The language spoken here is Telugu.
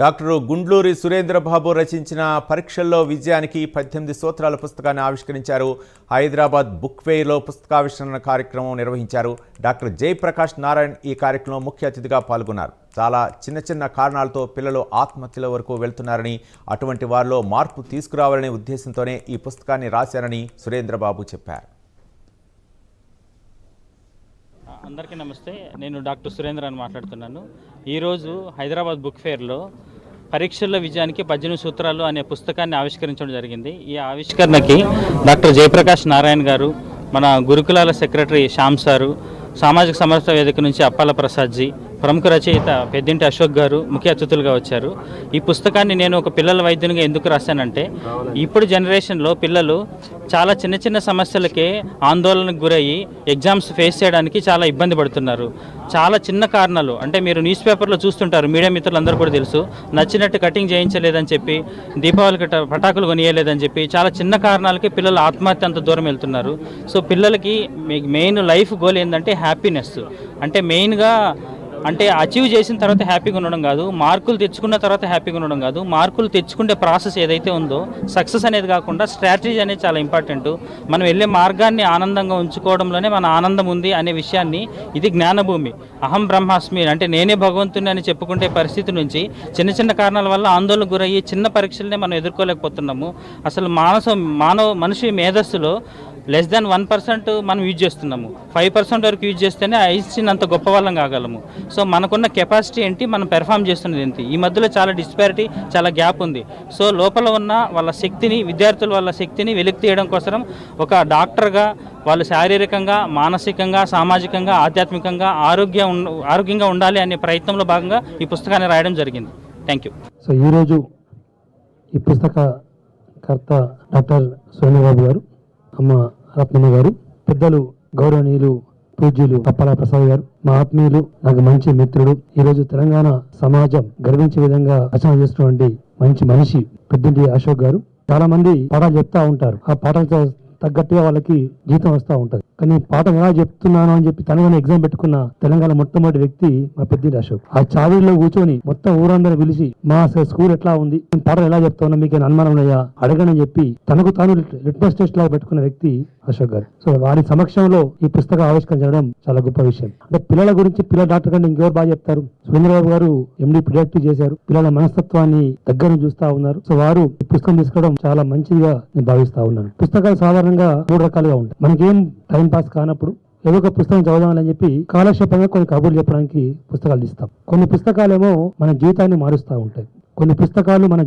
డాక్టర్ గుండ్లూరి సురేంద్రబాబు రచించిన పరీక్షల్లో విజయానికి 18 సూత్రాల పుస్తకాన్ని ఆవిష్కరించారు. హైదరాబాద్ బుక్ ఫెయిర్లో పుస్తకావిష్కరణ కార్యక్రమం నిర్వహించారు. డాక్టర్ జయప్రకాష్ నారాయణ్ ఈ కార్యక్రమంలో ముఖ్య అతిథిగా పాల్గొన్నారు. చాలా చిన్న కారణాలతో పిల్లలు ఆత్మహత్యల వరకు వెళ్తున్నారని, అటువంటి వారిలో మార్పు తీసుకురావాలనే ఉద్దేశంతోనే ఈ పుస్తకాన్ని రాశారని సురేంద్రబాబు చెప్పారు. అందరికీ నమస్తే. నేను డాక్టర్ సురేంద్ర అని మాట్లాడుతున్నాను. ఈరోజు హైదరాబాద్ బుక్ ఫెయిర్లో పరీక్షల విజయానికి 18 సూత్రాలు అనే పుస్తకాన్ని ఆవిష్కరించడం జరిగింది. ఈ ఆవిష్కరణకి డాక్టర్ జయప్రకాష్ నారాయణ్ గారు, మన గురుకులాల సెక్రటరీ శ్యామ్ సారు, సామాజిక సమర్థ వేదిక నుంచి అప్పాల ప్రసాద్జీ, ప్రముఖ రచయిత పెద్దింటి అశోక్ గారు ముఖ్య అతిథులుగా వచ్చారు. ఈ పుస్తకాన్ని నేను ఒక పిల్లల వైద్యునిగా ఎందుకు రాశానంటే, ఇప్పుడు జనరేషన్లో పిల్లలు చాలా చిన్న సమస్యలకే ఆందోళనకు గురయ్యి ఎగ్జామ్స్ ఫేస్ చేయడానికి చాలా ఇబ్బంది పడుతున్నారు. చాలా చిన్న కారణాలు అంటే మీరు న్యూస్ పేపర్లో చూస్తుంటారు, మీడియా మిత్రులందరూ కూడా తెలుసు, నచ్చినట్టు కటింగ్ చేయించలేదని చెప్పి, దీపావళికి పటాకులు కొనియలేదని చెప్పి చాలా చిన్న కారణాలకి పిల్లలు ఆత్మహత్య అంత దూరం వెళ్తున్నారు. సో పిల్లలకి మెయిన్ లైఫ్ గోల్ ఏంటంటే హ్యాపీనెస్. అంటే మెయిన్గా అంటే అచీవ్ చేసిన తర్వాత హ్యాపీగా ఉండడం కాదు, మార్కులు తెచ్చుకున్న తర్వాత హ్యాపీగా ఉండడం కాదు, మార్కులు తెచ్చుకునే ప్రాసెస్ ఏదైతే ఉందో సక్సెస్ అనేది కాకుండా స్ట్రాటజీ అనేది చాలా ఇంపార్టెంట్. మనం వెళ్ళే మార్గాన్ని ఆనందంగా ఉంచుకోవడంలోనే మన ఆనందం ఉంది అనే విషయాన్ని, ఇది జ్ఞానభూమి, అహం బ్రహ్మాస్మి అంటే నేనే భగవంతుని అని చెప్పుకుంటే పరిస్థితి నుంచి చిన్న కారణాల వల్ల ఆందోళనకు గురయ్యి చిన్న పరీక్షలనే మనం ఎదుర్కోలేకపోతున్నాము. అసలు మనిషి మేధస్సులో లెస్ దాన్ 1% మనం యూజ్ చేస్తున్నాము. 5% వరకు యూజ్ చేస్తేనే ఐన్స్టీన్ అంత గొప్ప వాళ్ళం కాగలము. సో మనకున్న కెపాసిటీ ఏంటి, మనం పెర్ఫామ్ చేస్తున్నది ఏంటి, ఈ మధ్యలో చాలా డిస్పారిటీ, చాలా గ్యాప్ ఉంది. సో లోపల ఉన్న వాళ్ళ శక్తిని, విద్యార్థుల వాళ్ళ శక్తిని వెలికి తీయడం కోసం ఒక డాక్టర్గా వాళ్ళు శారీరకంగా, మానసికంగా, సామాజికంగా, ఆధ్యాత్మికంగా ఆరోగ్యంగా ఉండాలి అనే ప్రయత్నంలో భాగంగా ఈ పుస్తకాన్ని రాయడం జరిగింది. Thank you. సో ఈరోజు ఈ పుస్తకకర్త డాక్టర్ సురేంద్రబాబు గారు, అమ్మ రత్నమ్మ గారు, పెద్దలు గౌరవనీయులు పూజ్యులు అప్పాల ప్రసాద్ గారు, మా ఆత్మీయులు, నాకు మంచి మిత్రుడు, ఈరోజు తెలంగాణ సమాజం గర్వించే విధంగా రచన చేసినటువంటి మంచి మనిషి పెద్దింటి అశోక్ గారు. చాలా మంది పాఠాలు చెప్తా ఉంటారు, ఆ పాఠాలతో తగ్గట్టుగా వాళ్ళకి జీతం వస్తూ ఉంటది. కానీ పాఠం ఎలా చెప్తున్నాను అని చెప్పి తనగానే ఎగ్జామ్ పెట్టుకున్న తెలంగాణ మొట్టమొదటి వ్యక్తి మా పెద్దింటి అశోక్. ఆ చావిడిలో కూర్చొని మొత్తం ఊరందరూ పిలిచి మా స్కూల్ ఎట్లా ఉంది, పాఠం ఎలా చెప్తున్నా, మీకు అనుమానం ఉన్నాయా అడగని చెప్పి తనకు తాను లిట్మస్ టెస్ట్ లాగా పెట్టుకున్న వ్యక్తి అశోక్ గారు. సో వారి సమక్షంలో ఈ పుస్తకం ఆవిష్కరించడం చాలా గొప్ప విషయం. అంటే పిల్లల గురించి పిల్లల డాక్టర్ కంటే ఇంకెవరు బాగా చెప్తారు. సురేంద్రబాబు గారు MD పీడియాట్రిక్ చేశారు, పిల్లల మనస్తత్వాన్ని దగ్గర చూస్తా ఉన్నారు. సో వారు ఈ పుస్తకం తీసుకోవడం చాలా మంచిదిగా నేను భావిస్తా ఉన్నాను. పుస్తకాలు సాధారణంగా 3 రకాలుగా ఉంటాయి. మనకేం టైం పాస్ కానప్పుడు ఏదో ఒక పుస్తకం చదవాలని చెప్పి కాలక్షేపంగా కొన్ని కబుర్లు చెప్పడానికి పుస్తకాలు తీస్తాం. కొన్ని పుస్తకాలేమో మన జీవితాన్ని మారుస్తూ ఉంటాయి. కొన్ని పుస్తకాలు మన